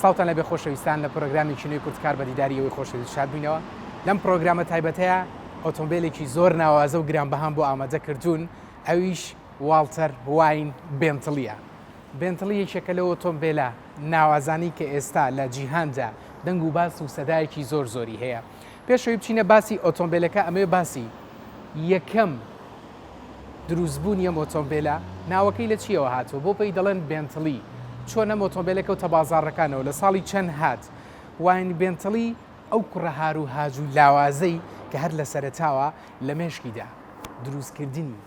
ساڵتان لەبێ خۆشەویستان لە پرۆگرامی چینۆی کورتکار بە دیداریەوەی خۆشەویست شاد بووینەوە. لەم پرۆگرامە تایبەتەیە ئۆتۆمبیلێکی زۆر ناوازە و گرانبەهام بۆ ئامادە کردوون، ئەویش واڵتەر واین بێنتڵیە. بێنتڵی یەکێکە لە ئۆتۆمبیلە ناوازانی کە ئێستا لە جیهاندا دەنگ و باس و سەدایەکی زۆر زۆری هەیە. پێشەوەی بچینە باسی ئۆتۆمبیلەکە، ئەمێ باسی یەکەم دروستبوونی ئەم ئۆتۆمبیلە ناوەکەی لە چیەوە هاتووە، بۆ پێی دەڵێن بێنتڵی. چۆن ئەم ئۆتۆمبیلەکە و تەبازاڕەکانەوە لە ساڵی چەند هات. واین بێنتڵی ئەو کوڕە هار و هاج و لاوازەی کە هەر لە سەرەتاوە لە مێشکیدا دروستکردنی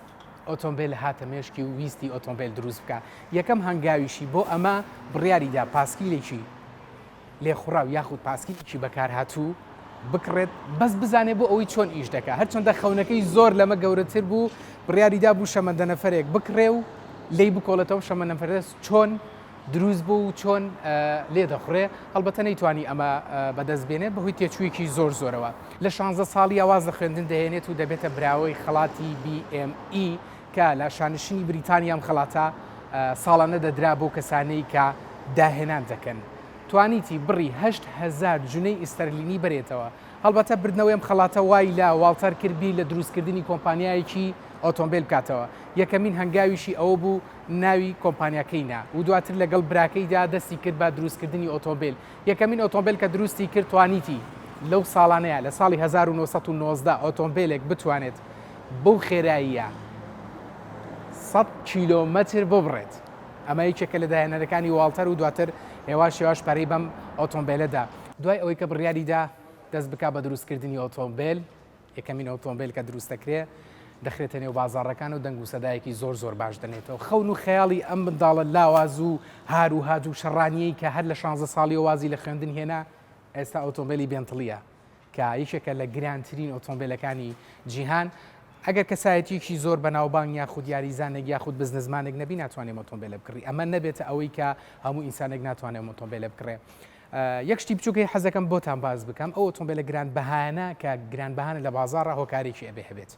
ئۆتۆمبیل هاتە مێشکی و ویستی ئۆتۆمبیل دروست بکە. یەکەم هەنگاویشی بۆ ئەمە بڕیاریدا پاسکیلێکی لێخوڕاو یاخود پاسکیلێکی بەکار هاتوو بکڕێت، بەس بزانێ بۆ ئەوەی چۆن ئیش دەکات. هەرچەندە خەونەکەی زۆر لەمە گەورەتر بوو، بڕیاریدا بوو شەمەندە نەفەرێک بکڕێ و لی بکۆڵێتەوە شەمەندە نەفەرەس چۆن دروست بوو و چۆن لێ دەخڕێ. هەڵبەتە نەیتوانی ئەمە بەدەست بێنێت بەهۆی تێچوویەکی زۆر زۆرەوە. لە 16 ساڵی ئاواز لە خوێندن دەهێنێت و دەبێتە براوەی خەڵاتی BME کە لە شانشینی بریتانیا ئەم خەڵاتە ساڵانە دەدرا بۆ کەسانەی کە داهێنان دەکەن. توانیتی بڕی 8,000 جونەی ئیستەرلینی بەرێتەوە. هەڵبەتە بردنەوەی ئەم خەڵاتە وای لە واڵتەر کردبی لە دروستکردنی کۆمپانیایەکی ئۆتۆمبیل بکاتەوە. یەکەمین هەنگاویشی ئەوە بوو ناوی کۆمپانیاکەینا و دواتر لەگەڵ براکەیدا دەستی کرد بە دروستکردنی ئۆتۆمبیل. یەکەمین ئۆتۆمبیل کە دروستی کرد توانیتی لەو ساڵانەیە لە ساڵی 1990 ئۆتۆمبیلێک بتوانێت بەو خێراییە 100 کیلۆمەتر ببڕێت. ئەمە یەکێکە لە داهێنەرەکانی واڵتەر و دواتر هێواش پەرەی بەم ئۆتۆمبیلەدا. دوای ئەوەی کە بڕیاریدا دەست بک بە دروستکردنی ئۆتۆمبیل، یەکەمین ئۆتۆمبیل کە دروست دەکرێت دەخرێتە نێو بازاڕەکان و دەنگ و سەدایەکی زۆر باش دەنێتەوە. خەون و خەیاڵی ئەم منداڵە لاواز و هار و هاج و شەڕانیەی کە هەر لە 16 ساڵی وازی لە خوێندن هێنا ئێستا ئۆتۆمبیلی بێنتڵیە کە یەکێکە لە گرانترین ئۆتۆمبیلەکانی جیهان. ئەگەر کەسایەتیەکی زۆر بەناوبانگ یاخود یاریزانێک یاخود بزنسمانێک نەبی ناتوانێت ئۆتۆمبیلە بکڕی. ئەمە نەبێتە ئەوەی کە هەموو ئینسانێک ناتوانێت ئۆتۆمبیلە بکڕێ. یەک شتی بچووکەی حەزەکەم بۆتان باز بکەم، ئەو ئۆتۆمبیلە گرانبەهانە کە گرانبەهانە لە بازاڕە هۆکارێکی ئەبێ هەبێت.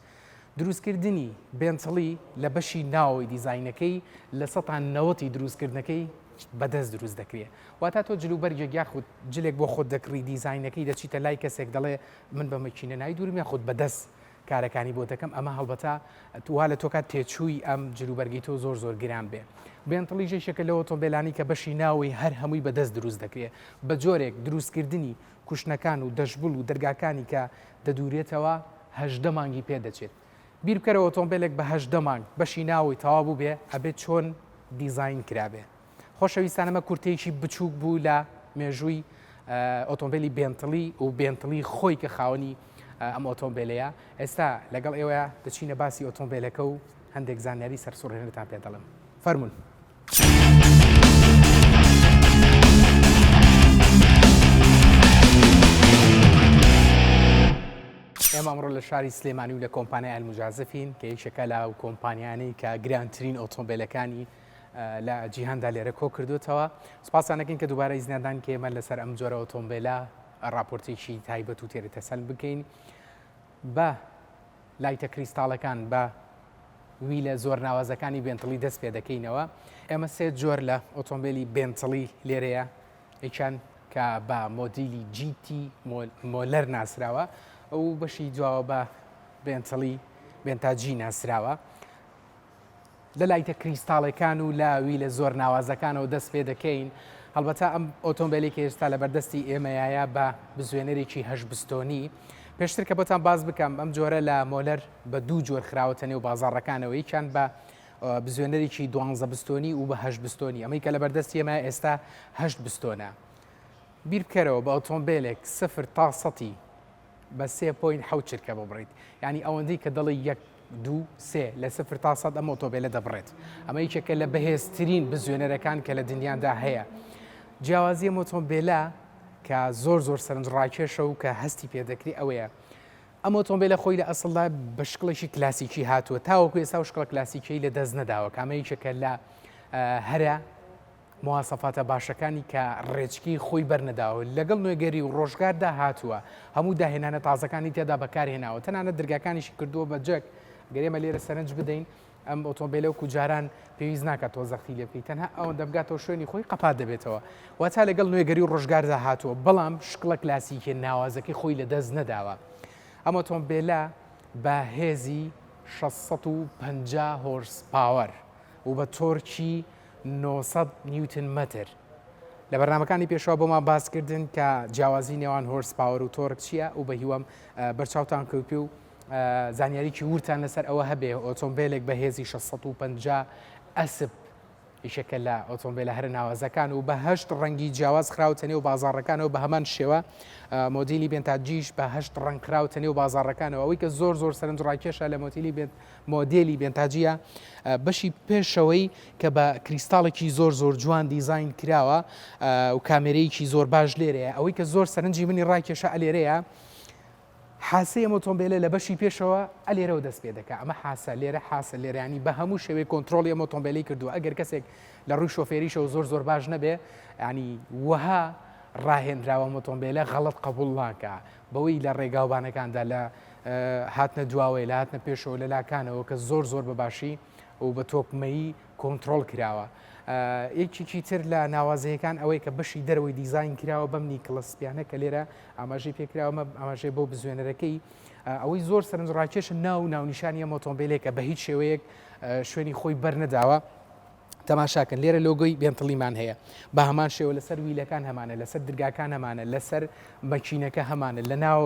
دروستکردنی بێنتڵی لە بەشی ناوەوەی دیزاینەکەی لە 90 دروستکردنەکەی بەدەست دروست دەکرێت. واتە تۆ جلوبەرجێک یاخود جلێک بۆ خۆت دەکڕی دیزاینەکەی دەچیتە لای کەسێک دەڵێ من بە مەکینە نای دوورم یاخود بەدەست کارەکانی بۆ دەکەم. ئەمە هەڵبەتە تووا لە تۆکات تێچووی ئەم جلوبەرگی تۆ زۆر گران بێ. بێنتڵی ژێشێکە لە ئۆتۆمبیلانی کە بەشی ناوەوەی هەر هەمووی بەدەست دروست دەکرێت بە جۆرێک دروستکردنی کوشنەکان و دەشبول و دەرگاکانی کە دەدورێتەوە 18 مانگی پێ دەچێت. بیر بکەرەوە ئۆتۆمبیلێک بە 18 مانگ بەشی ناوەوەی تەواو بوو بێ ئەبێت چۆن دیزاین کرابێ. خۆشەویستانەمە کورتەیەکی بچووک بوو لە مێژووی ئۆتۆمبیلی بێنتڵی و بێنتڵی خۆی کە خاوەنی ئەم ئۆتۆمبیلەیە. ئێستا لەگەڵ ئێوەیە دەچینە باسی ئۆتۆمبیلەکە و هەندێک زانیاری سەرسوڕهێنتان پێ دەڵم. فەرمون. ئێمە ئەمڕۆ لە شاری سلێمانی و لە کۆمپانیای ئەلموجازفین کە یەکێکە لە کۆمپانیانەی کە گرانترین ئۆتۆمبیلەکانی لە جیهاندا لێرە کۆ کردوتەوە. سوپاسانەکەین کە دووبارە ئیزنیادان کە ئێمە لەسەر ئەم جۆرە ئۆتۆمبیلە راپۆرتێکی تایبەت و تێرە تەسەل بکەین بە لایتە کریستاڵەکان بە ویلە زۆر ناوازەکانی بێنتڵی دەست پێ دەکەینەوە. ئێمە سێ جۆر لە ئۆتۆمبیلی بێنتڵی لێرەیە، یەکیان کە بە مۆدیلی GT مۆلەر ناسراوە، ئەو بەشی دواوە بە بێنتڵی بێنتاجی ناسراوە. لە لایتە کریستاڵەکان و لە ویلە زۆر ناوازەکانەوە دەست پێ دەکەین. هەڵبەتە ئەم ئۆتۆمبیلێکی ئێستا لە بەردەستی ئێمەیە بە بزوێنەرێکی 8 بستۆنی. پێشتر کە بۆتان باز بکەم ئەم جۆرە لە مۆلەر بە دوو جۆر خراوەتە نێو بازاڕەکانەوە، یەکیان بە بزوێنەرێکی 12 بستۆنی و بە 8 بستۆنی. ئەمەی کە لە بەردەستی ئێمە ئێستا 8 بستۆنە. بیر بکەرەوە بە ئۆتۆمبیلێک 0 تا 100 بە 3.7 چرکە ببڕیت. یعنی ئەوەندەی کە دەڵی 1 2 3 لە 0 تا 100 ئەم ئۆتۆمبیلە دەبڕێت. ئەمە یەکێکە لە بەهێزترین بزوێنەرەکان کە لە دنیادا هەیە. جیاوازی ئەم ئۆتۆمبیلە کە زۆر سەرنجڕاکێشە و کە هەستی پێدەکری ئەوەیە ئەم ئۆتۆمبیلە خۆی لە ئەسڵدا بە شکڵێکی کلاسیکی هاتووە، تاوەکو ئێستا و شکڵە کلاسیکەی لە دەست نەداوە. ئەمە یەکێکە لە هەرە مواسەفاتە باشەکانی کە ڕێچکی خۆی بەرنەداوە لەگەڵ نوێگەری و ڕۆژگاردا هاتووە. هەموو داهێنانە تازەکانی تێدا بەکارهێناوە، تەنانەت دەرگاکانیشی کردووە بە جەک گەرێمە لێرە سەرنج بدەین ئەم ئۆتۆمبیلە و کوجاران پێویست ناکات تۆزەختی لێ بکەیت تەنها ئەوەن دەبگاتەوە شوێنی خۆی قەپات دەبێتەوە واتا لەگەڵ نوێگەری و ڕۆژگاردا هاتووە بەڵام شکڵە کلاسیکێ ناوازەکەی خۆی لە دەست نەداوە ئەم ئۆتۆمبیلە بە هێزی 650 هۆرس پاوەر و بە تۆرکی 900 نیوتن مەتر لە بەرنامەکانی پێشەوە بۆمان باسکردن کە جیاوازی نێوان هۆرس پاوەر و تۆرک چییە و بە هیوام بەرچاوتان کەوتی و زانیاریکی ورتان لەسەر ئەوە هەبێ ئۆتۆمبیلێک بە هێزی 650 ئەسب ئیشەکە لە ئۆتۆمبیلە هەر ناوازەکان و بە هەشت ڕەنگی جیاواز خراوتەنێ و بازاڕەکانەوە بە هەمان شێوە مۆدیلی بێنتاجیش بە هەشت ڕنگ کراوتەنێ و بازاڕەکانەوە ئەوەی کە زۆر سەرنجڕاکێشە لە مۆدیلی بێنتاجیە بەشی پێشەوەی کە بە کریستاڵێکی زۆر جوان دیزاین کراوە و کامێرەیەکی زۆر باش لێرەیە ئەوەی کە زۆر سەرنجی منی ڕاکێشە ئەلێرەیە حاسەی ئۆتۆمبیلە لە بەشی پێشەوە ئەلێرەوە دەست پێ دەکات ئەمە حاسە لێرانی بە هەموو شێوەیە کۆنتترۆلی ئۆتۆمبیلی کردووە ئەگەر کەسێک لە ڕووی شۆفێریشەوە زۆر باش نەبێ ینی وەها ڕاهێنراوە ئۆتۆمبیلە غەڵت قبول ناکە بەوەی لە ڕێگاوبانەکاندا لە هاتنە دواوەی لە هاتنە پێشەوە لە لاکانەوە کە زۆر بەباشی و بە تۆکمەیی کۆنتترۆل کراوە یەکێکی تر لە ناوازەیەکان ئەوەی کە بەشی دەرەوەی دیزاین کراوە بەمنی کلسپیانە کە لێرە ئاماژەی پێکراوە ئاماژەی بۆ بزوێنەرەکەی ئەوەی زۆر سەرنجڕاکێشە ناونیشانی ئەم ئۆتۆمبیلێکە بە هیچ شێوەیەک شوێنی خۆی بەرنەداوە تەماشاکەن لێرە لۆگۆی بێنتڵیمان هەیە بە هەمان شێوە لەسەر ویلەکان هەمانە لەسەر درگاکان هەمانە لەسەر مەکینەکە هەمانە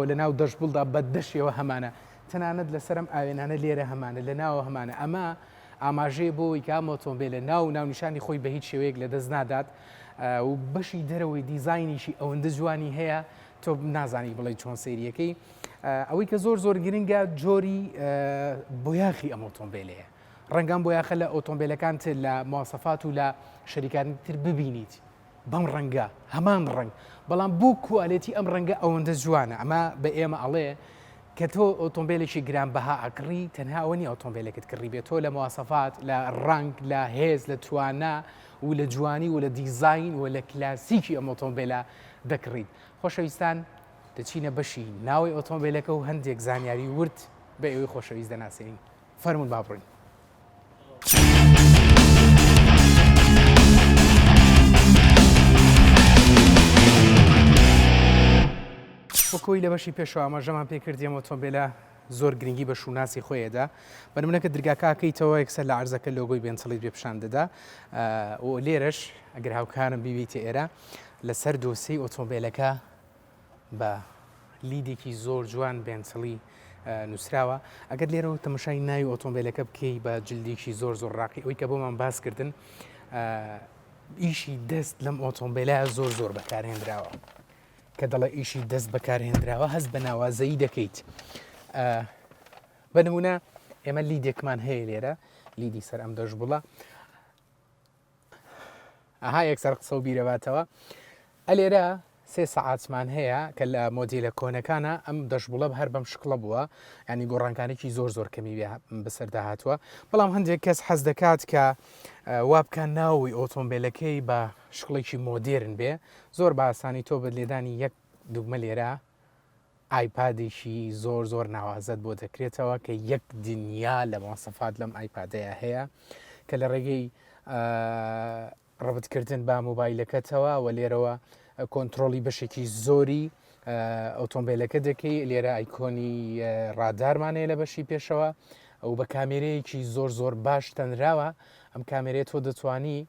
لە ناو دەشبولدا بە دەشێەوە هەمانە تەنانەت لەسەرم ئاوێنانە لێرە هەمانە لە ناوە هەمانە ئەمە ئاماژەیە بۆی کە ئەم ئۆتۆمبیلە ناونیشانی خۆی بە هیچ شێوەیەک لە دەست نادات و بەشی دەرەوەی دیزاینیشی ئەوەندە جوانی هەیە تۆ نازانی بڵێ چۆن سەیریەکەی ئەوەی کە زۆر گرنگە جۆری بۆیاخی ئەم ئۆتۆمبیلەیە ڕەنگەم بۆیاخە لە ئۆتۆمبیلەکان تر لە مواصفات و لە شەریکانی تر ببینیت بەم ڕەنگە هەمان ڕنگ بەڵام بۆ کوالێتی ئەم ڕەنگە ئەوەندە جوانە ئەمە بە ئێمە ئەڵێ کە تۆ ئۆتۆمبیلێکی گرانبەها ئەکڕی تەنها ئەوە نیە ئۆتۆمبیلێکت کڕی بێت تۆ لە مواصفات لە ڕنگ لە هێز لە توانە و لە جوانی و لە دیزاین و لە کلاسیکی ئەم ئۆتۆمبیلە دەکڕیت خۆشەویستان دەچینە بەشی ناوی ئۆتۆمبیلەکە و هەندێک زانیاری ورد بە ئێوەی خۆشەویست دەناسێنین فەرمون بابڕین وەکۆی لە بەشی پێشەوە ئاماژەمان پێکردی ئەم ئۆتۆمبیلە زۆر گرنگی بە شوناسی خۆیەدا بەنمونەکە درگاکەیتەوە یەکسەر لە عەرزەکە لۆگۆی بێنچڵیت بێ پیشان دەدا و لێرەش ئەگەر هاوکارم بیبیتە ئێرە لەسەر دۆسەی ئۆتۆمبیلەکە بە لیدێکی زۆر جوان بێنچڵی نووسراوە ئەگەر لێرەوە تەماشای ناوی ئۆتۆمبیلەکە بکەی بە جلدێکی زۆر ڕاقی ئەوەی کە بۆمان باسکردن ئیشی دەست لەم ئۆتۆمبیلە زۆر بەکارهێنراوە کە دەڵێ ئیشی دەست بەکارهێنراوە هەست بە ناوازەیی دەکەیت بە نمونە ئێمە لیدێکمان هەیە لێرە لیدی سەر ئەم دەشبوڵە ئەها یەکسەر قسە و بیرەباتەوە ئەلێرە 3 سەعاتمان هەیە کە لە مۆدیلە کۆنەکانە ئەم دەشبوڵە هەر بەم شکڵە بووە ینی گۆڕانکانێکی زۆر کەمی بەسەردا هاتووە بەڵام هەندێک کەس حەز دەکات کە وابکە ناوی ئۆتۆمبیلەکەی بە شکڵێکی مۆدێرن بێ زۆر بە ئاسانی تۆ بە لێدانی یەک دوگمە لێرە ئایپادێکی زۆر ناوازت بۆ دەکرێتەوە کە یەک دنیا لە مواصفات لەم ئایپادەیە هەیە کە لە ڕێگەی ڕەبتکردن بە مۆبایلەکەتەوە و لێرەوە کۆنتترۆلی بەشێکی زۆری ئۆتۆمبیلەکە دەکەی لێرە ئایکۆنی ڕادارمانەیە لە بەشی پێشەوە ئەو بە کامێرەیەکی زۆر باش تەنراوە ئەم کامێرێت تۆ دەتوانی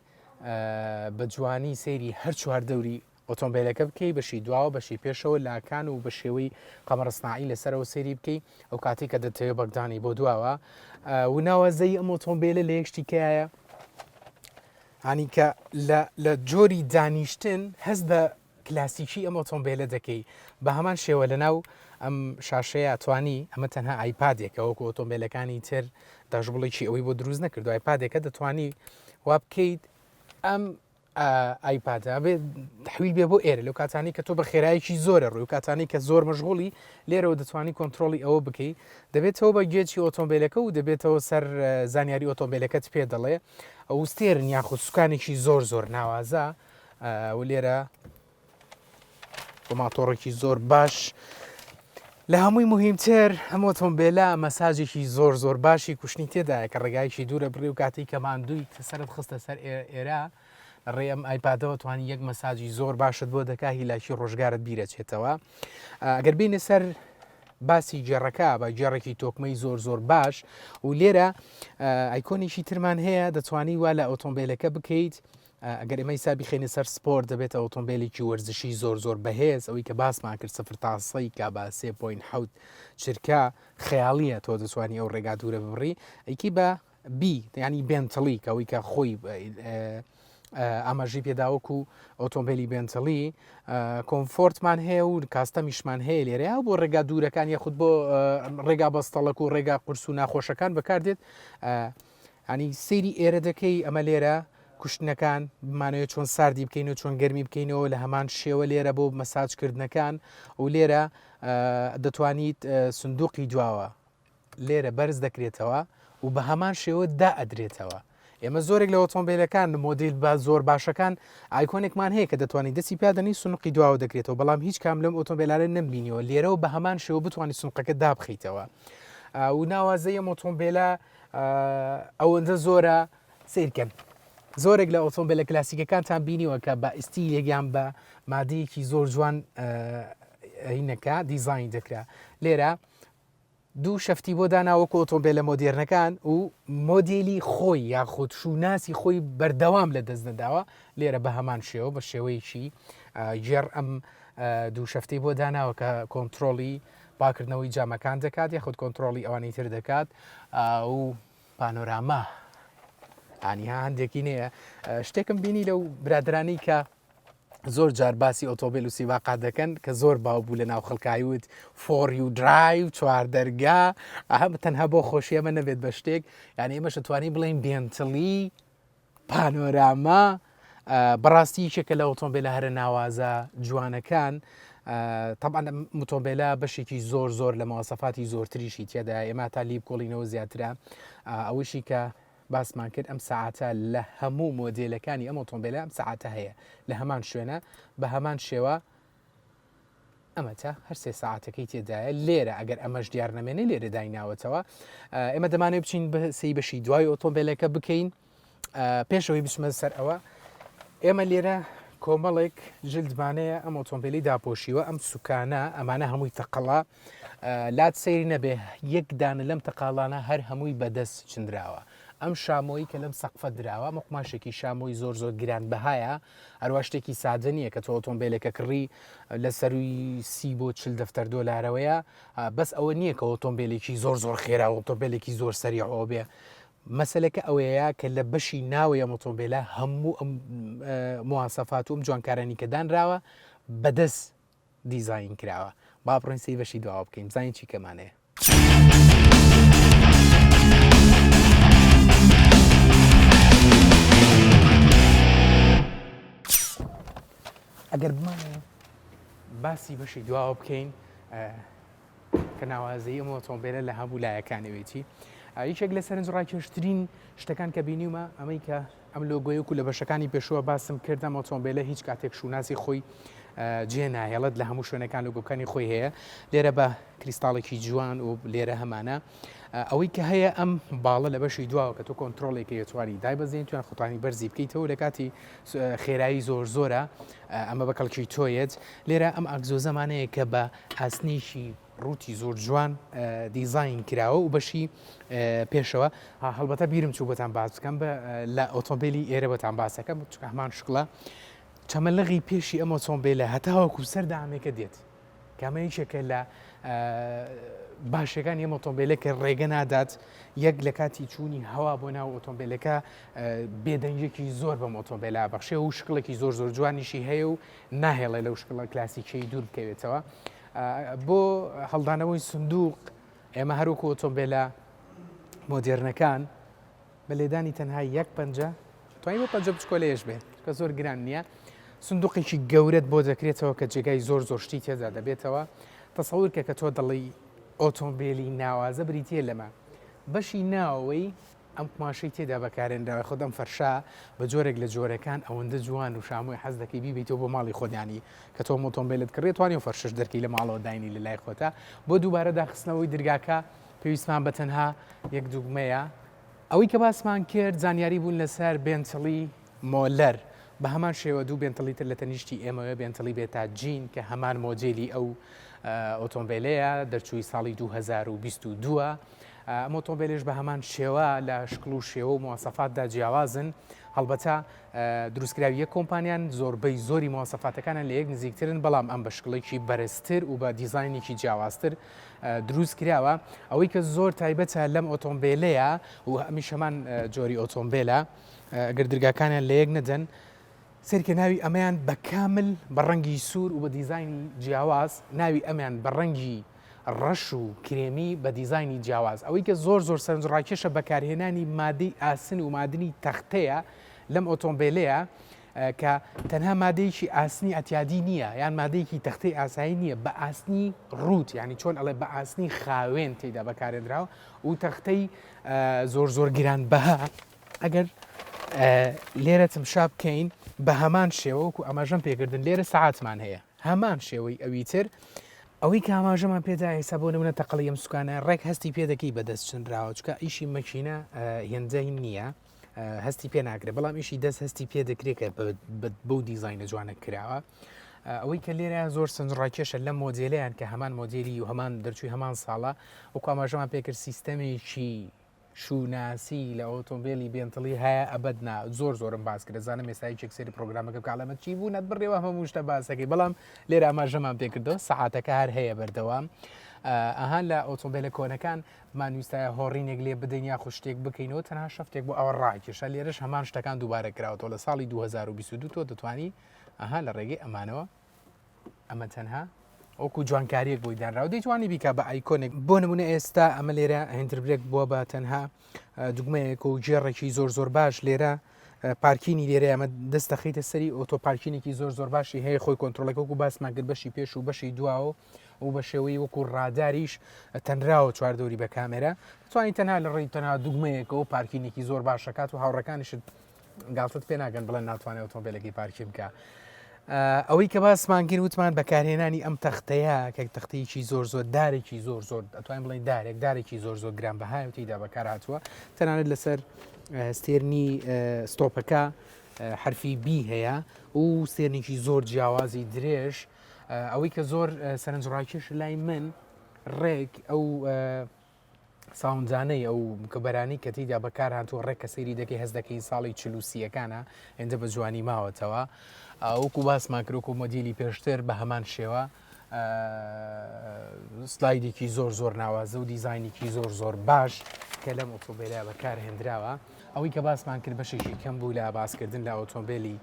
بە جوانی سەیری هەر چوار دەوری ئۆتۆمبیلەکە بکەی بەشی دواوە بەشی پێشەوە لاکان و بە شێوەی قەمەرەسناعی لەسەرەوە سەیری بکەی ئەو کاتی کە دەتەوێت بەگدانی بۆ دواوە و ناوازەی ئەم ئۆتۆمبیلە لە یەکشتیکایە هانی کە لە جۆری دانیشتن هەست بە کلاسیکی ئەم ئۆتۆمبیلە دەکەی بە هەمان شێوە لە ناو ئەم شاشەیە ئەتوانی ئەمە تەنها ئایپادێکە وەکو ئۆتۆمبیلەکانی تر داژبڵێکی ئەوەی بۆ دروست نەکردو ئایپادێکە دەتوانی وا بکەیت ئەم ئایپادە بێ تحویل بێ بۆ ئێرە لەو کاتانی کە تۆ بە خێرایکی زۆرە ڕووی کاتانی کە زۆر مەشغوڵی لێرەوە دەتوانی کۆنتترۆلی ئەوە بکەی دەبێتەوە بە گوێچی ئۆتۆمبیلەکە و دەبێتەوە سەر زانیاری ئۆتۆمبیلەکەت پێ دەڵێ ئەو ستێرن یاخود سوکانێکی زۆر ناوازە و لێرە بۆ ماتۆڕێکی زۆر باش لە هەمووی مهمتر ئەم ئۆتۆمبیلە مەساجێکی زۆر باشی کوشتنی تێدایە کە ڕێگایکی دوورە بڕی و کاتی کە ماندووی سەرت خستە سەر ئێرە ڕێ ئەم ئایپادەوە توانی یەک مەساجی زۆر باشت بۆ دەکا هیلاکی ڕۆژگارت بیرەچێتەوە. ئەگەر بینە سەر باسی جێڕەکە بە جێڕێکی تۆکمەی زۆر باش و لێرە ئایکۆنیشی ترمان هەیە دەتوانی وا لە ئۆتۆمبیلەکە بکەیت. ئەگەر ئێمە حسابی خێنی سەر سپۆرت دەبێتە ئۆتۆمبیلێکی وەرزشی زۆر بەهێز ئەوەی کە باسمان کرد 0 کا بە 3.7 چرکە خەیاڵیە تۆ دەتوانی ئەو ڕێگا دوورە ببڕی ئەیکی بە بی ینی بێنتڵی کە ئەوەی کە خۆی ئاماژی پێداوەکو ئۆتۆمبیلی بێنتڵی کۆمفۆرتمان هەیە و کاستەمیشمان هەیە لێرە بۆ ڕێگا دوورەکان یەخود بۆ ڕێگا بەستەڵک و ڕێگا قورس و ناخۆشەکان بەکاردێت ینی سەیری ئێرە دەکەی ئەمە لێرە کوشتنەکان بمانەوە چۆن ساردی بکەین و چۆن گەرمی بکەینەوە لە هەمان شێوە لێرە بۆ مەساجکردنەکان و لێرە دەتوانیت سندوقی دواوە لێرە بەرز دەکرێتەوە و بە هەمان شێوە دا ئەدرێتەوە. ئێمە زۆرێک لە ئۆتۆمبیلەکان مۆدیل بە زۆر باشەکان ئایکۆنێکمان هەیە کە دەتوانانی دەستی پیادنی سنوقی دواوە دەکرێتەوە بەڵام هیچ کام لەم ئۆتۆمبیلارە نمبینیەوە لێرەوە بە هەمان شێوە بتوانانی سنوقەکە دابخیتەوە و ناوازەیە ئۆتۆمبیلە ئەوەندە زۆرە سیرکەن. زۆرێک لە ئۆتۆمبیلە کلاسیکەکانتان بینیوە کە بە ئستیلێکیان بە مادەیەکی زۆر جوان هینەکە دیزاین دەکرا. لێرە دوو شەفتی بۆ داناوەکو ئۆتۆمبیلە مۆدێرنەکان و مۆدیلی خۆی یاخود شووناسی خۆی بەردەوام لە دەست نەداوە لێرە بە هەمان شێوە بە شێوەیەکی جێر ئەم دوو شەفتی بۆ داناوە کە کۆنتترۆلی پاکردنەوەی جامەکان دەکات یاخود کۆنتترۆلی ئەوانەی تر دەکات و پانۆراما ئانی هەندێکی نەیە شتێکم بینی لەو برادرانی کە زۆر جار باسی ئۆتۆبیل و سیواقات دەکەن کە زۆر باو بوو لە ناو خەڵکایوت فۆری و درایو چوار دەرگا ئەمە تەنها بۆ خۆشی ئەمە نەبێت بە شتێک یعنی ئێمەش توانی بڵێن بێنتڵی پانۆراما بەڕاستی یەکێکە لە ئۆتۆمبیلە هەرە ناوازە جوانەکان طبعا ئۆتۆمبیلە بەشێکی زۆر لە مەواسەفاتی زۆرتریشی تێدا ئێمە تا لی بکۆڵینەوە زیاترە ئەوشی کە باسمان کرد ئەم ساعتە لە هەموو مۆدیلەکانی ئەم ئۆتۆمبیلە ئەم ساعتە هەیە لە هەمان شوێنە بە هەمان شێوە ئەمەتە هەر سێ ساعتەکەی تێدایە لێرە ئەگەر ئەمەش دیار نەمێنێ لێرە دایناوەتەوە ئێمە دەمانێت بچین سی بەشی دوای ئۆتۆمبیلەکە بکەین پێشەوەی بچمە سەر ئەوە ئێمە لێرە کۆمەڵێک جلدمانەیە ئەم ئۆتۆمبیلی داپۆشیوە ئەم سوکانە ئەمانە هەمووی تەقەڵا لات سەیری نەبێ یەک دانە لەم تەقاڵانە هەر هەمووی بەدەست چندراوە. ئەم شامۆیی کە لەم سەقفە درراوە مقماشێکی شامۆی زۆر گران بەهایە هەروە شتێکی سادە نییە کە تۆ ئۆتۆمبیلێکە کڕی لە سەروی 30 بۆ 40 دەفتەر دۆلارەوەیە بەس ئەوە نییە کە ئۆتۆمبیلێکی زۆر خێرا ئۆتۆمبیلێکی زۆر سەریعەوە بێ. مەسلەکە ئەوەیە کە لە بەشی ناوەیە ئۆتۆمبیلە هەموو ئەم مواسەفات و ئەم جوانکارانی کە دانراوە بەدەست دیزاین کراوە. با بڕۆین سەی بەشی دواوە بکەین زانین چی کەمانەیە. ئەگەر بمانێ باسی بەشی دواوە بکەین کە ناوازەی ئەم ئۆتۆمبیلە لە هەموو لایەکانەوێتی هیچێک لە سەرنجڕاکێشترین شتەکان کە بینیمە ئەمەی کە ئەم لۆگۆیەک و لە بەشەکانی پێشووە باسم کردم ئۆتۆمبیلە هیچ کاتێک شووناسی خۆی جێ نایەڵەت لە هەموو شوێنەکان لۆگۆکانی خۆی هەیە لێرە بە کریستاڵێکی جوان و لێرە هەمانە ئەوەی کە هەیە ئەم باڵە لە بەشی دواوە کە تۆ کۆنتترۆلێکی یەتوانی دایبەزین توان خوتانی بەرزی بکەیتەوە لە کاتی خێرایی زۆرە ئەمە بە کەڵکی تۆیت لێرە ئەم ئەگزۆ زەمانەیە کە بە ئاسنیشی ڕوتی زۆر جوان دیزاین کراوە و بەشی پێشەوە هەڵبەتە بیرم چوو بەتان باس بکەم لە ئۆتۆمبیلی ئێرە بەتان باسەکەم چکە هەمان شکڵە چەمەلەغی پێشی ئەم ئۆتۆمبیلە هەتاوەکو سەردامێکە دێت کامەیەکێکە لە باشەکان ئەم ئۆتۆمبیلە کە ڕێگە نادات یەک لە کاتی چوونی هەوا بۆ ناو ئۆتۆمبیلەکە بێدەنجێکی زۆر بەم ئۆتۆمبیلە بەخشێ و شکڵێکی زۆر جوانیشی هەیە و ناهێڵێ لەو شکڵە کلاسیکەی دوور بکەوێتەوە. بۆ هەڵدانەوەی سندوق ئێمە هەروکو ئۆتۆمبیلە مۆدێرنەکان بە لێدانی تەنها یەک پەنجە توانی بۆ پەنجە بچکۆ لێش بێت کە زۆر گران نییە سندوقێکی گەورەت بۆ دەکرێتەوە کە جێگای زۆر شتی تێدا دەبێتەوە. تەسەوور کە تۆ دەڵی ئۆتۆمبیلی ناوازە بریتە لەمە بەشی ناوەوەی ئەم ماشەی تێدا بەکارێنراوە خۆ ئەم فەرشا بە جۆرێک لە جۆرەکان ئەوەندە جوان و شامۆی حەز دەکەی بیبییتەوە بۆ ماڵی خۆدانی کە تۆ ئۆتۆمبیلت کڕێت توانانی و فەرشش دەرکەی لە ماڵەوە داینی لە لای خۆتا بۆ دووبارە داخستنەوەی دەرگاکە پێویستمان بە تەنها یەک دوگمەیە ئەوەی کە باسمان کرد زانیاری بوون لەسەر بێنتڵی مۆلەر بە هەمان شێوە دوو بێنتڵیتر لە تەنیشتی ئێمەوە بێنتڵی بێتا جین کە هەمان مۆجێلی ئەو ئۆتۆمبیلەیە دەرچووی ساڵی 2022 ئەم ئۆتۆمبیلێش بە هەمان شێوە لە شکل و شێوە و مۆسەفاتدا جیاوازن هەڵبەتە دروستکراوی یەک کۆمپانیان زۆربەی زۆری مۆسەفاتەکانن لە یەک نزیکترن بەڵام ئەم بە شکڵێکی بەرزتر و بە دیزاینێکی جیاوازتر دروست کراوە ئەوەی کە زۆر تایبەتە لەم ئۆتۆمبیلەیە و هەمیش هەمان جۆری ئۆتۆمبیلە ئەگەر درگاکانیان لە یەک نەدەن سەرکە ناوی ئەمەیان بە کامل بە ڕەنگی سوور و بە دیزایانی جیاواز ناوی ئەمیان بە ڕەنگی ڕەش و کرێمی بە دیزایانی جیاواز ئەوەی کە زۆر سەرنجڕاکێشە بەکارهێنانی مادەی ئاسن و مادنی تەختەیە لەم ئۆتۆمبیلەیە کە تەنها مادەیەکی ئاسنی ئەتیادی نییە یان مادەیەکی تەختەی ئاسایی نییە بە ئاسنی ڕوت ینی چۆن ئەڵێ بە ئاسنی خاوێن تێدا بەکارێنراوە و تەختەی زۆر گرانبەها ئەگەر لێرە تمشا بکەین بە هەمان شێوەکو ئەماژەم پێکردن لێرە سەعاتمان هەیە هەمان شێوەی ئەوی تر ئەوەی کە ئاماژەمان پێدا ئێستا بۆ نمونە تەقەڵی ئەم سوکانە ڕێک هەستی پێ دەکەی بەدەست چنراوە چکە ئیشی مەکینە هێندەی نییە هەستی پێ ناکرێت بەڵام ئیشی دەست هەستی پێ دەکرێت کە بەو دیزاینە جوانە کراوە ئەوەی کە لێرە زۆر سنجڕاکێشە لەم مۆدیلیان کە هەمان مۆدیلی و هەمان دەرچووی هەمان ساڵە وەکو ئاماژەمان پێکرد سیستەمێکی شوناسی لە ئۆتۆمبیلی بێنتڵی هەیە ئەبەدنا زۆرم باس کرد دەزانم ئێستای چێکسەری پرۆگرامەکە کاڵەمە چی بوو نەت بڕێوە هەموو شتە باسەکەی بەڵام لێرە ئاماژەمان پێکردەوە سەعاتەکە هەر هەیە بەردەوام ئەهان لە ئۆتۆمبیلە کۆنەکان مانویستایە هۆڕینێک لێ بدەین یا خوشتێک بکەینەوە تەنها شەفتێک بۆ ئەوە ڕاکێشە لێرەش هەمان شتەکان دووبارە کراوەوە لە ساڵی 2022 تۆ دەتوانی ئەها لە ڕێگەی ئەمانەوە ئەمە تەنها ئەوکو جوانکاریەک بۆی دانراوە دەیتوانی بیکە بە ئایکۆنێک بۆ نمونە ئێستا ئەمە لێرە هێنتربرێک بووە بە تەنها دوگمەیەک و جێڕێکی زۆر باش لێرە پارکینی لێرە ئەمە دەستەخیتە سەری ئۆتۆ پارکینێکی زۆر باشی هەیە خۆی کۆنتترۆلەکە وەکو باسمان کرد بەشی پێش و بەشی دواوە و بە شێوەی وەکو ڕاداریش تەنراوە چواردەوری بە کامێرە توانی تەنها لە ڕێی تەنها دوگمەیەکەوە پارکینێکی زۆر باشەکات و هاوڕەکانیشت گاڵتت پێ ناگەن بڵێن ناتوانێت ئۆتۆمبیلەکەی پارکی بکە ئەوەی کە باسمانگیر وتمان بەکارهێنانی ئەم تەختەیە کە تەختەیەکی زۆر دارێکی زۆر ئەتوانین بڵین دارێکی زۆر گران بەهای و تێیدا بەکار هاتووە تەنانەت لەسەر ستێرنی ستۆپەکە حرفی بی هەیە و ستێرنێکی زۆر جیاوازی درێژ ئەوەی کە زۆر سەرنجڕاکێش لای من ڕێک ئەو ساونجانەی ئەو کەبەرانی کە تێیدا بەکار هاتووە ڕێک کە سەیری دەکەی هەست دەکەی ساڵی چلووسیەکانە هێندە بە جوانی ماوەتەوە ئەوکو باسمان کرۆک و مۆدیلی پێشتر بە هەمان شێوە سلایدێکی زۆر ناوازە و دیزاینێکی زۆر باش کە لەم ئۆتۆمبیلە بەکار هێنراوە ئەوەی کە باسمان کرد بەشێکی کەم بوو لە باسکردن لە ئۆتۆمبیلی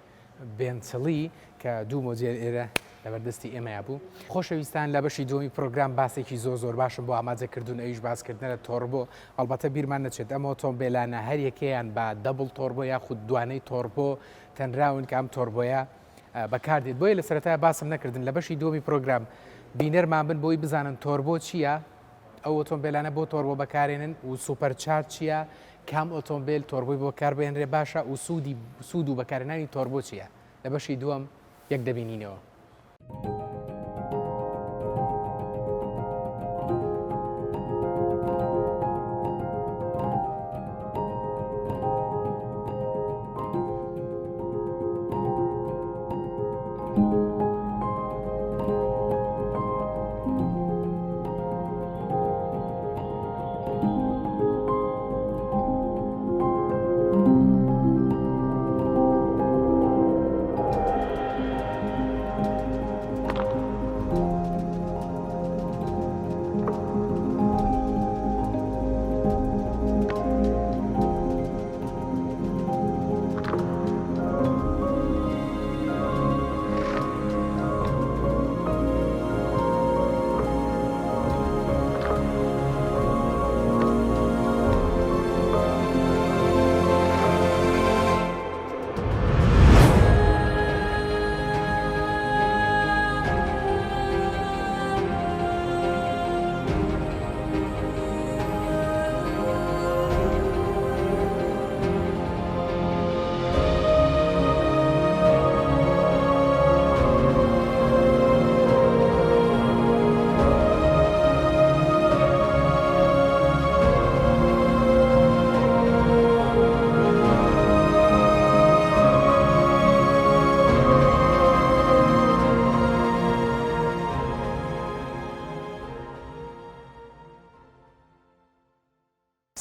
بێنتڵی کە دوو مۆدیل ئێرە لەبەردەستی ئێمەیە بوو خۆشەویستان لە بەشی دومی پرۆگرام باسێکی زۆر باشم بۆ ئاماجەکردون ئەویش باسکردنە تۆربۆ ئەڵبەتە بیرمان نەچێت ئەم ئۆتۆمبیلانە هەر یەکەیان بە دەبڵ تۆربۆ یاخود دوانەی تۆربۆ تەنراون کە ئەم تۆربۆیە بەکاردێت بۆیە لە سەرەتای باسم نەکردن لە بەشی دومی پرۆگرام بینەرمان بن بۆی بزانن تۆربۆ چییە ئەو ئۆتۆمبیلانە بۆ تۆربۆ بەکارێنن و سوپەرچارج چییە کام ئۆتۆمبیل تۆربۆی بۆ کاربێنرێ باشە و سوود و بەکارهێنانی تۆربۆ چییە لە بەشی دووەم یەک دەبینینەوە.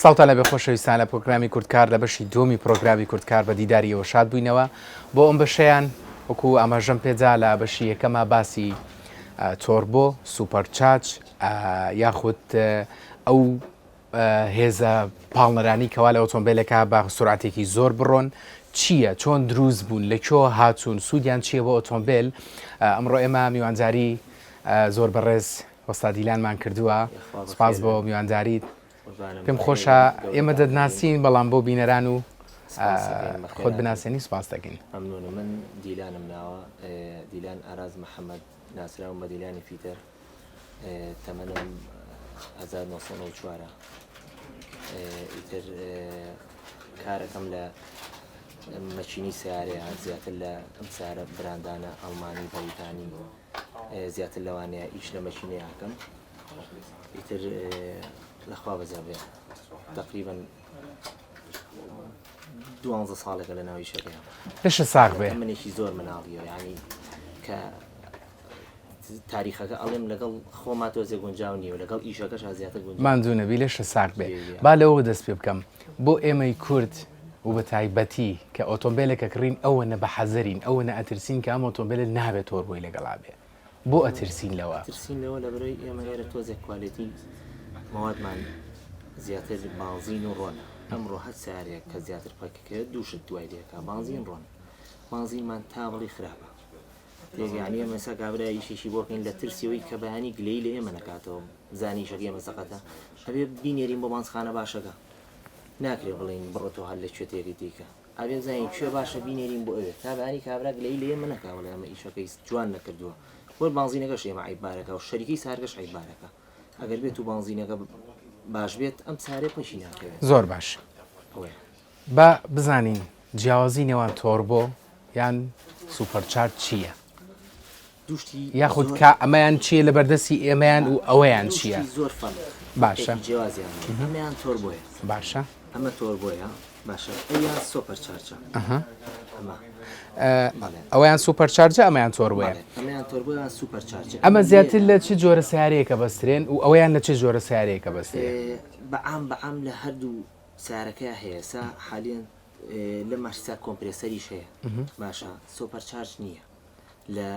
ساڵتان لە بێ خۆشەویستان لە پرۆگرامی کورتکار لە بەشی دومی پرۆگرامی کورتکار بە دیداریەوە شاد بووینەوە بۆ ئەم بەشەیان وەکو ئاماژەم پێجا لە بەشی یەکەمە باسی تۆربۆ سوپەرچاچ یاخود ئەو هێزە پاڵنەرانی کەوا لە ئۆتۆمبیلەکە بە سورعاتێکی زۆر بڕۆن چییە چۆن دروست بوون لەکوێ هاتوون سوودیان چییە بۆ ئۆتۆمبیل ئەمڕۆ ئێمە میوانجاری زۆر بەڕێز وەستا دیلانمان کردووە سپاس بۆ میوانداریت پێم خۆشە ئێمە دەدناسین بەڵام بۆ بینەران و خۆت بناسیێنی سپاس دەکەین ئەمنونە من دیلانم ناوە دیلان ئاراز محەممەد ناسراوم بە دیلانی فیتر تەمەنم 1994 ئیتر کارەکەم لە مەچینی سیارەیە زیاتر لە ئەم سارە براندانە ئەڵمانی بەریتانی زیاتر لەوانەیە ئیش لە مەچینەیەکەم ئیتر لەخوا بەزیابێ تقریبا 12 ساڵێکە لە ناوی شەکەیە لەشە ساغ بێ منێکی زۆر مناڵیە یعنی کە تاریخەکە ئەڵێم لەگەڵ خۆما تۆزێ گونجاو نیە و لەگەڵ ئیشەکەش زیاتر ماندوونەبی لەشە ساغ بێ با لەوە دەست پێ بکەم بۆ ئێمەی کورد و بە تایبەتی کە ئۆتۆمبیلێکە کڕین ئەوە نە بە حەزەرین ئەوە نە ئەترسین کە ئەم ئۆتۆمبیلە نابێت تۆربۆی لەگەڵا بێ بۆ ئەترسین لەوە ترسینەوە لە بەرەوەی ئێمە لێرە تۆزێک کوالێتی موادمان زیاتر بازین و ڕۆنە ئەمڕۆ هەر سارێک کە زیاتر پاکەکەوێت دووشت دوای لێکە بازین ڕۆن بازینمان تاوەڵی خراپە تێگەیانی ئەمە سا کابرای ئیشێکی بۆکەین لە ترسیەوەی کە بەیانی گلەی لە ئێمە نکاتەوە زانیشەکە ئێمە سەقەتە ئەبێ بینێرین بۆ مانسخانە باشەکە ناکرێ بڵین بڕۆتەوە هەر لە کوێتێکی دیکە ئەبێ زانین کوێ باشە بینێرین بۆ ئەوێت تا بەیانی کابرا گلەی لە ئێمە نەکاوە لە ئەمە ئیشەکەی جوان نەکردووە وەر بازینەکەش ئێمە عیبارەکە و شەریکی سارگەش عیبارەکە ئەگەر بێت و بازینەکە باش بێت ئەم سارێ پەشی ناکەوێت زۆر باش بە بزانین جیاوازی نێوان تۆربۆ یان سوپەرچارت چییە یاخود کە ئەمەیان چییە لە بەردەستی ئێمەیان و ئەوەیان چییە زۆر باشە جیاوازیان ئەمەیان تۆربۆیە باشە ئەمە تۆربۆیە باشە ئەیان سۆپەرچارچە ئەویان سوپەرچارجە ئەمەیان تۆربۆیە ئەمەیان تۆربۆیان سوپەرچارجە ئەمە زیاتر لە چ جۆرە سیارەیەکە بەسترێن و ئەویان لە چ جۆرە سیارەیەکە بەسترێن بەعام لە هەردوو سارەکە هەیە سا حالیان لە ماشسا کۆمپرسەریش هەیە باشە سۆپەرچارج نییە لە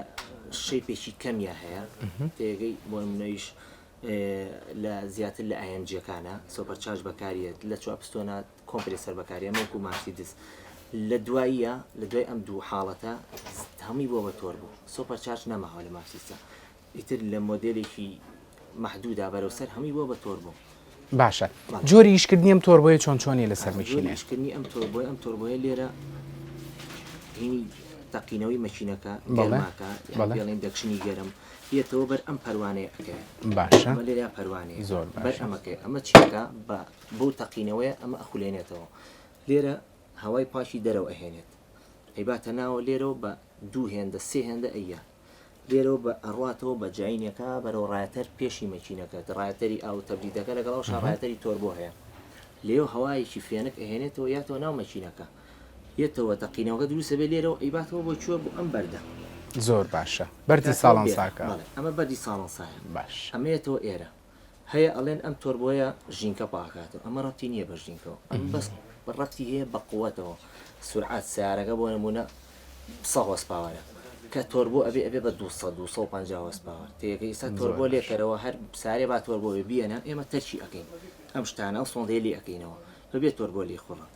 شەیپێکی کەمیە هەیە تێگەی بۆ منەویش لە زیاتر لە ئایەنجەکانە سۆپەرچارج بەکارێت لە چوابستۆنە کۆمپرسەر بەکارە مەکو ماسی دەست لە دواییە لە دوای ئەم دوو حاڵەتە هەمووی بۆ بە تۆر بوو سۆپەرچارج نەماوە لە ماسیستا ئیتر لە مۆدلێکی محدودا بەرەوسەر هەمووی بۆ بە تۆر بوو باشە جۆری ئیشکردنی ئەم تۆربۆیە چۆن چۆنی لەسەر مەشینە ئیشکردنی ئەم تۆربۆیە لێرە هینی تەقینەوەی مەشینەکە گەرماکە بێڵێن دەکشنی گەرم بێتەوە بەر ئەم پەروانەیە ئەەکەی باشە ئەمە لێرە پەروانەیە زۆر بەر ئەمەکەی ئەمە چیەکە بە بۆ تەقینەوەیە ئەمە ئەخولێنێتەوە لێرە هەوای پاشی دەرەوە ئەهێنێت ئەیباتە ناوە لێرەوە بە دوو هێندە سێ هێندە ئەیە لێرەوە بە ئەڕاتەوە بە جاینەکە بەرەو ڕایەتەر پێشی مەچینەکە ڕایەتەری ئاو تەبریدەکە لەگەڵەوە شاڕایەتەری تۆربۆ هەیە لێو هەوایەکی فێنک ئەهێنێتەوە یاتەوە ناو مەچینەکە یەتەوە تەقینەوەکە دروستە بێ لێرەوە ئەیباتەوە بۆ چوە بۆ ئەم بەردە زۆر باشە بەردی ساڵان ساکە ئەمە بەردی ساڵان سایە باش ئەمەیەتەوە ئێرە هەیە ئەڵێن ئەم تۆربۆیە ژینکە پاکاتەوە ئەمە ڕەتی نییە بە ژینکەوە ئەم بەس ڕەتی هەیە بە قووەتەوە سورعات سیارەکە بۆ نمونە 100 هۆسپاوەرە کە تۆربۆ ئەبێ بە 250 هۆسپاوەر تێگەی ئێستا تۆربۆ لێکەرەوە هەر سارێ با تۆربۆ بێنە ئێمە تەرچی ئەەکەین ئەم شتانە ئەو سۆندەیە لێ ئەەکەینەوە بەبێت تۆربۆ لێ خوڕە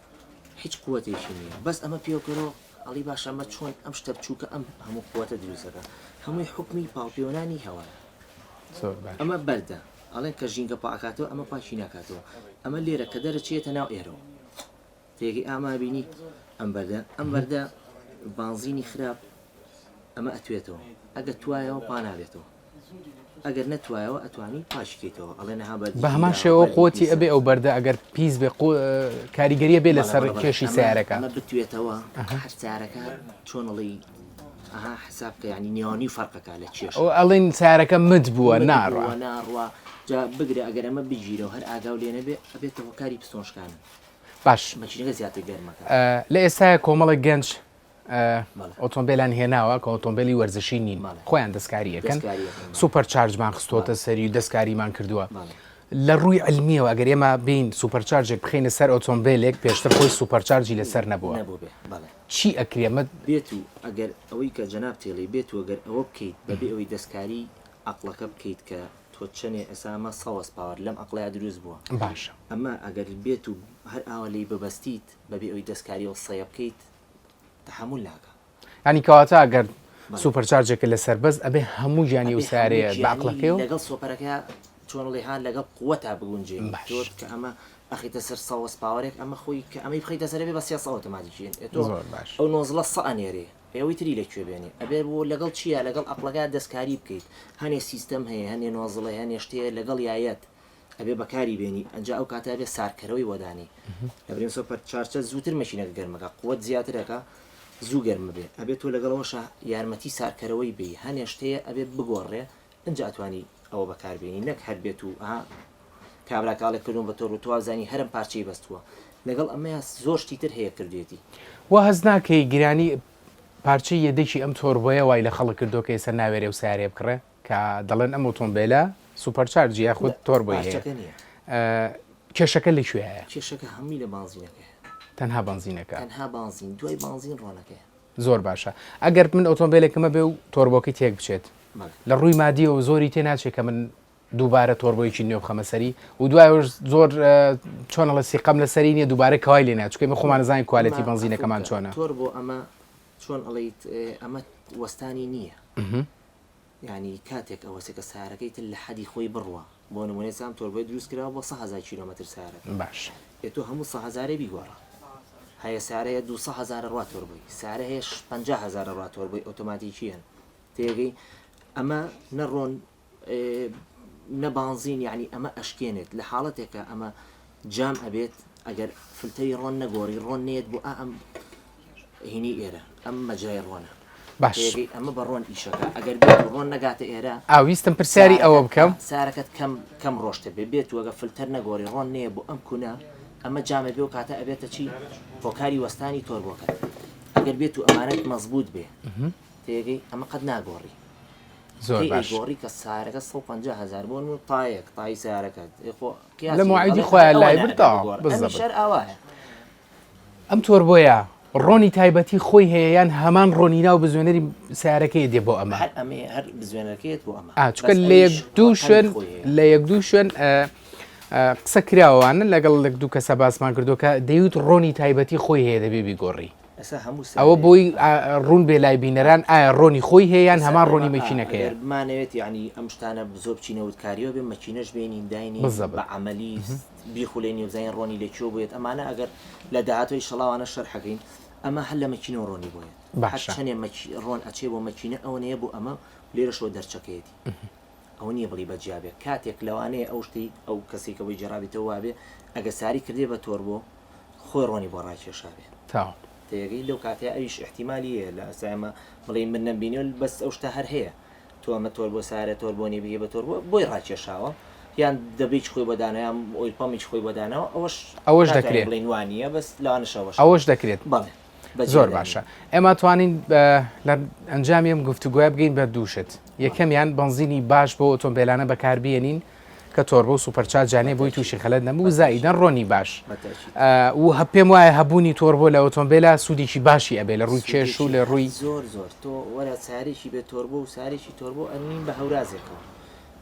هیچ قووەتێکی نییە بەس ئەمە پێوەکەرەوە ئەڵی باشە ئەمە چۆن ئەم شتە بچووکە ئەم هەموو قووەتە دروستەکە هەمووی حکمی پاڵپیۆنانی هەوایە ئەمە بەردە ئەڵێن کە ژینگە پاکاتەوە ئەمە پاشی ناکاتەوە ئەمە لێرە کە دەرەچێتە ناو ئێرەوە تێگەی ئاما بینی ئەم بەردە بانزینی خراپ ئەمە ئەتوێتەوە ئەگەر توایەوە پا نابێتەوە ئەگەر نەتوایەوە ئەتوانی پاشکەیتەوە ئەڵێ نەها بە هەمان شێوە قوتی ئەبێ ئەو بەردە ئەگەر پیس بێ کاریگەریە بێ لەسەر کێشی سیارەکە ئەمە بتوێتەوە هەر سیارەکە چۆنڵی ئەها حسابکە ینی نیوانی فەرقەکە لە چێش ئەڵێن سیارەکە مد بووە ناڕوە جا بگرێ ئەگەر ئەمە بگیرەوە هەر ئاگاو لێنە بێ ئەبێتەوە کاری پستۆنشکانە باش مەچینەکە زیاتر گەرمەکە لە ئێستاە کۆمەڵی گەنج ئۆتۆمبیلان هێناوە کە ئۆتۆمبیلی وەرزشی نین خۆیان دەستکاریەکەن سوپەرچارجمان خستۆتە سەری و دەستکاریمان کردووە لە ڕووی علمیەوە ئەگەر ئێمە بین سوپەرچارجێک بخینە سەر ئۆتۆمبیلێک پێشتر خۆی سوپەرچارجی لەسەر نەبووە چی ئەکرێمە بێت و ئەگەر ئەوەی کە جەناب تێڵی بێت و ئەگەر ئەوە بکەیت بەبێ ئەوەی دەستکاری عقلەکە بکەیت کە تۆ چەنێ ئەسامە سەوەس پاوەر لەم عقلەیە دروست بووە باشە ئەمە ئەگەر بێت و هەر ئاوە لی ببەستیت بەبێ ئەوەی دەستکاری و سەیە بکەیت تحمل ناکە ینی کەواتە ئەگەر سوپەرچارجێکە لەسەر بەس ئەبێ هەموو ژیانی و سارەیە باقلەکەی و لەگەڵ سۆپەرەکە چۆنڵیهان لەگەڵ قووەتا بگونجێ کە ئەمە ئەخیتە سەر سەوەس پاوەێک ئەمە خۆی کە ئەمەی بخیتە سەرێ بە سیاسە ئۆتۆماتیکیین ئەو نۆزڵە سەئەنێرێ ئێوەی تری لەکوێ بێنێ ئەبێ بۆ لەگەڵ چییە لەگەڵ عقلەکە دەستکاری بکەیت هەنێ سیستەم هەیە هەنێ نۆزڵە هەنێ شتەیە لەگەڵ یایەت ئەبێ بەکاری بێنی ئەنج ئەو کاتە بێ سارکەرەوەی وەدانی ئەبرین سۆپەر چارچە زووتر مەشینەکە گەرمەکە قووەت زیاترەکە زوو گەرمە بێ ئەبێت تۆ لەگەڵەوەشە یارمەتی سارکەرەوەی بێ هەنێ شتەیە ئەبێ بگۆڕێ ئەنج ئەتوانی ئەوە بەکاربێنی نەک هەر بێت و کابرا کاڵێک کردوون بە تۆڕ و توازانی هەرم پارچەی بەستووە لەگەڵ ئەمەیە زۆر شتی تر هەیە کردێتی وا هەز ناکەی گرانی پارچەی یەدەکی ئەم تۆربۆیە وای لە خەڵک کردو کە ئێستا ناوێرێ و سارێ بکڕێ کە دەڵێن ئەم ئۆتۆمبیلە سوپەرچارجی یا خودت تۆربۆی هەیە کێشەکە لەکوێ هەیە کێشەکە هەمووی لە بانزینەکە تەنها بنزینەکە تەنها بانزین دوای بانزین ڕۆنەکەی زۆر باشە ئەگەر من ئۆتۆمبیلێکمە بێ و تۆربۆکەی تێک بچێت لە ڕووی مادیەوە زۆری تێ ناچێت کە من دووبارە تۆربۆیکی نوێ بخەمە سەری و دوای زۆر چۆنە لە سیقەم لە سەری نیە دووبارە کەوای لێ ناچکەی من خۆمان نزانین کوالەتی بنزینەکەمان چۆنە تۆربۆ ئەمە چۆن ئەڵیت ئەمە وەستانی نییە ینی کاتێک ئەوەسێکە سارەکەی تر لە حەدی خۆی بڕوە بۆ نمونێ سام تۆربۆی دروست کراوە بۆ 100,000 کیلۆمەتر سارە باش تۆ هەموو 100,000 بیگۆڕە هەیە سارەیە 200,000 ڕوا تۆربۆی سارە هەیە 50,000 ڕوا تۆربۆی ئۆتۆماتیکیان تێگەی ئەمە نەڕۆن نەبانزین یعنی ئەمە ئەشکێنێت لە حاڵەتێکە ئەمە جام ئەبێت ئەگەر فلتەی ڕۆن نەگۆڕی ڕۆن نێت بۆ ئەم هینی ئێرە ئەم مەجای ڕۆنە باش ئەمە بە ڕۆن ئیشەکە ئەگەر بێت ڕۆن نەگاتە ئێرە ئاویستم پرسیاری ئەوە بکەم سارەکەت کەم ڕۆشتە بێت وەگە فلتەر نەگۆڕی ڕۆن نەیە بۆ ئەم کوونە ئەمە جامە بێ و کاتە ئەبێتە چی هۆکاری وەستانی تۆربۆکە ئەگەر بێت و ئەمانەت مەزبوط بێ تێگەی ئەمە قەت ناگۆڕی زۆر باش گۆڕی کە سارەکە 150,000 بۆن و تایەک تای سارەکەت لە موعیدی خۆیان لای بردا شەر ئاوایە ئەم تۆربۆیە ڕۆنی تایبەتی خۆی هەیە یان هەمان ڕۆنی ناو بزوێنەری سیارەکەی دێ بۆ ئەمە هەر بزوێنەکەیت بۆ ئەمە چکە لە یەک دوو شوێن قسە کراوانە لەگەڵ دوو کەسە باسمان کردوکە دەیوت ڕۆنی تایبەتی خۆی هەیە دەبێ بیگۆڕی ئەوە بۆی ڕوون بێ لای بینەران ئایا ڕۆنی خۆی هەیەیان هەمان ڕۆنی مەکینەکەیە بمانەوێت یعنی ئەم شتانە زۆر بچینەوتکاریەوە بێ مەکینەش بێنین داینی بە عملی بیخولێنی و زین ڕۆنی لەکوێ بێت ئەمانە ئەگەر لە داهاتۆی شەڵاوانە شەرحەکەین ئەمە هەر لە مەکینەوە ڕۆنی بۆیە چەندێ ڕۆن ئەچێ بۆ مەکینە ئەوە نەیە بۆ ئەمە لێرەشەوە دەرچەکەیەتی ئەو نییە بڵی بەجیابێت کاتێک لەوانەیە ئەو شتی ئەو کەسێکەوەی جێرابێتەوە وابێ ئەگە ساری کردێ بە تۆر بۆ خۆی ڕۆنی بۆ ڕاکێشابێ تێگەی لەو کاتێ ئەویش احتیمالیە لە ئەسامە بڵێ من نەبینێ بەس ئەو شتە هەر هەیە تۆ ئەمە تۆر بۆ سارە تۆر بۆنی بگە بە تۆر بۆی ڕاکێشاوە یان دەبیت خۆی بەدانەیە ئۆیل پەمیش خۆی بەدانەوە ئەوەش دەکرێت بڵێنوانیە بەس لەوانشەوە ئەوەش دەکرێت زۆر باشە ئێمە توانین لە ئەنجامی ئەم گفتوگوۆ بگەین بە دووشت یەکەمیان بنزینی باش بۆ ئۆتۆمبیلانە بەکاربیێنین کە تۆربۆ و سوپەرچارجانێ بۆی تووشی خەلەت نەبوو زائیدەن ڕۆنی باش و پێم وایە هەبوونی تۆربۆ لە ئۆتۆمبیلە سوودێکی باشی ئەبێ لە ڕووی کێش و لە ڕووی زۆر تۆ وەرە سارێکی بێت تۆربۆ و سارێکی تۆربۆ ئەنین بە هەورازێکەوە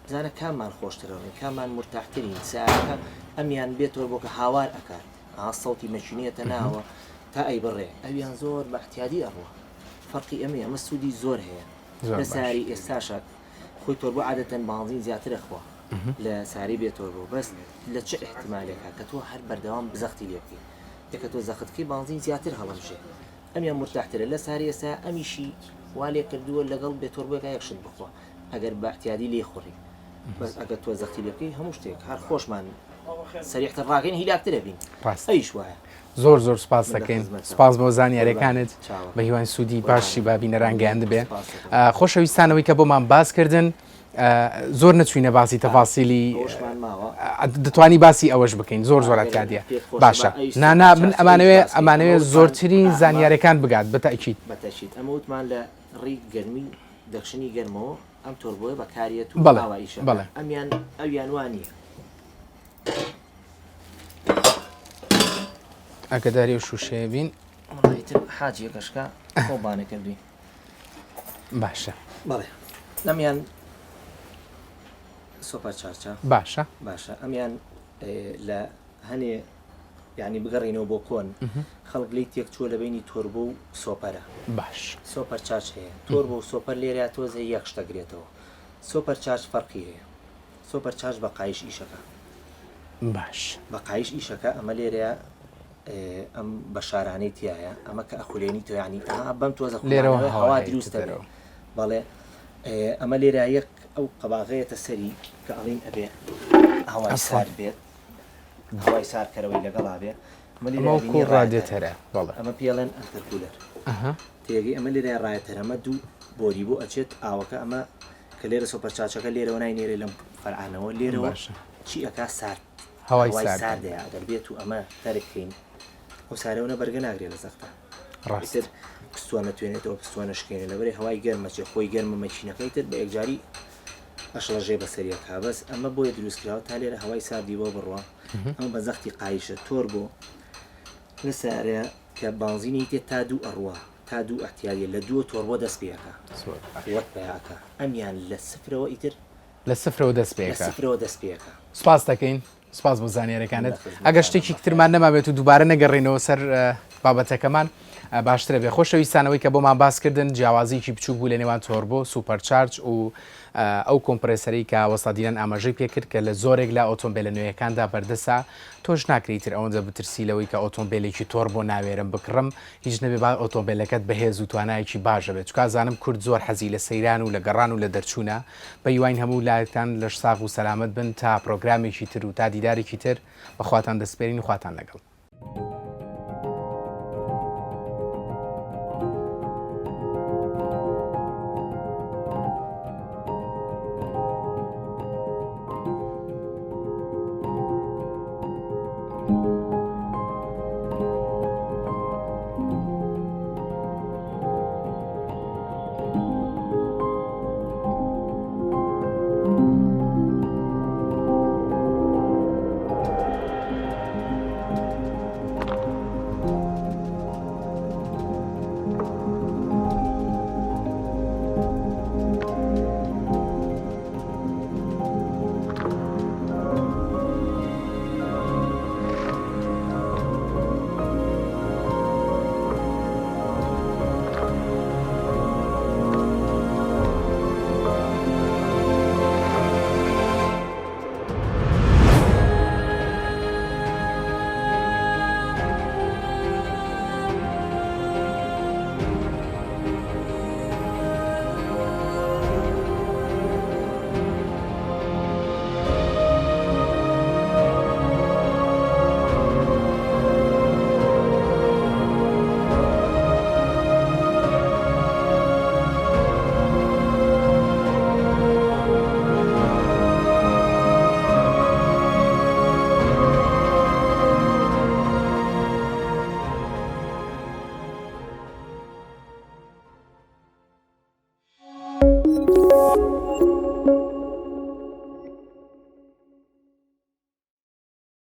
بزانە کاممان خۆشترەوەی کاممان مرتاحترین سارەکە ئەمیان بێت تۆربۆکە هاوار ئەکار سەڵتی مەشینێتە ناوە تا ئەی بڕێ ئەویان زۆر بە احتیادی ئەڕوە فەرقی ئەمە سوودی زۆر هەیە لە ساری ئێستاشە خۆی تۆربۆ عادەتەن بانزین زیاتر ئەخوا لە ساری بێت تۆربۆ بەس لە چه احتمالێکە کە تۆ هەر بەردەوام بزەختی لێ بکەیت یەکە تۆ زەختکەی بانزین زیاتر هەڵەمشێ ئەمیان مرتاحترە لە ساری ئێستا ئەمیشی وا لێ کردووە لەگەڵ بێت تۆربۆیەکە یەکشت بخوا ئەگەر بە احتیادی لێ خوڕی بەس ئەگەر تۆ زەختی لێ بکەی هەموو شتێک هەر خۆشمان سەریحتر ڕاگەین هیلاکترە بین ئەیش وایە زۆر سپاس دەکەین سپاس بۆ زانیاریەکانت بە هیوان سوودی باشی با بینەرانگەیان دەبێ خۆشەویستانەوەی کە بۆمان باس کردن زۆر نەچوینە باسی تەفاسیلی دەتوانی باسی ئەوەش بکەین زۆر زۆرات کاتیە باشە نانا من ئەمانەوێ زۆرترین زانیاریەکان بگات بەتەکیید ئەمە وتمان لە ڕێی گەرمی دەخشنی گەرمەوە ئەم تۆربۆیە بەکارێت و بەڵێ ئەمیان ئەویان وانە ئەگەداری و شوشەیە بین مڕیتر حاجی کەشکە خۆبانەکردی باشە بەڵێ ئەمیان سۆپەر چارچە باشە باشە ئەمیان لە هەنێ یعنی بگەڕینەوە بۆ کۆن خەڵک لی تێک چووە لە بینی تۆربە و سۆپەرە باش سۆپەر چارچ هەیە تۆربە و سۆپەر لێرە تۆزە یەک شتەگرێتەوە سۆپەر چارچ فەرقی هەیە سۆپەر چارچ بە قایش ئیشەکە باش بە قایش ئیشەکە ئەمە لێرە ئەم بە شارانەی تایە ئەمە کە ئەخولێنی تۆ ینی بەم تۆزە لێرەوە هەوا دروستە بەڵێ ئەمە لێرە یەک ئەو قەباغەیەتە سەری کە ئەڵین ئەبێ هەوای سار بێت هەوای سارکەرەوەی لەگەڵا بێ ڕادێتەرە بەڵێ ئەمە پێڵێن ئەتەرکولەر تێگەی ئەمە لێرە ڕایەتەر ئەمە دوو بۆری بۆ ئەچێت ئاوەکە ئەمە کە لێرە سۆپەرچاچەکە لێرەوە نای نێرە لەم فەرعانەوە لێرەوە چی ئەکا سارد هەوای ساردەیە ئەگەر بێت و ئەمە تەرککەین ئەو سارەوەە بەرگە ناگرێت لە زەختە ڕاستتر پستوانە توێنێتەوە پستوانە شکێنێ لەبەرێ هەوای گەرمەچێ خۆی گەرمە مەچینەکەی تر بە یەکجاری ئەشڵەژێ بەسەریەکە بەس ئەمە بۆیە دروستکراوە تا لێرە هەوای ساردی بۆ بڕوە ئەمە بە زەختی قایشە تۆر بۆ لە سارەیە کە بانزینی تێ تا دوو ئەڕوە تا دوو ئەحتیاریە لە دووە تۆر بۆ دەست پێەکە وەک پێیاکە ئەمیان لە سفرەوە ئیتر لە سفرەوە دەست لە پێەکە سفرەوە دەست پێەکە سپاس دەکەین سپاس بۆ زانیارەکانت ئەگەر شتێکی ترمان نەمابێت و دووبارە نەگەڕێنەوە سەر بابەتەکەمان باشترە بێ خۆشەویستانەوەی کە بۆمان باسکردن جیاوازیکی بچوو بوو لە نێوان تۆربۆ سوپەرچارج و ئەو کۆمپرسەری کە وەسادیران ئاماژەی پێکرد کە لە زۆرێک لە ئۆتۆمبیلە نوێیەکاندا بەردەسا تۆش ناکریتر ئەوەنجە بترسیلەوەی کە ئۆتۆمبیلێکی تۆر بۆ ناوێرم بکڕم هیچ نەبێ با ئۆتۆمبیلەکەت بەهێز و توانایەکی باشە بێت چکە زانم کورد زۆر حەزی لە سەیران و لە گەڕان و لە دەرچوونە بە یوان هەموو لایەکان لەش ساغ و سەلامت بن تا پرۆگرامێکی تر و تا دیدارێکی تر بەخواتان دەسپێرین و خواتان لەگەڵ.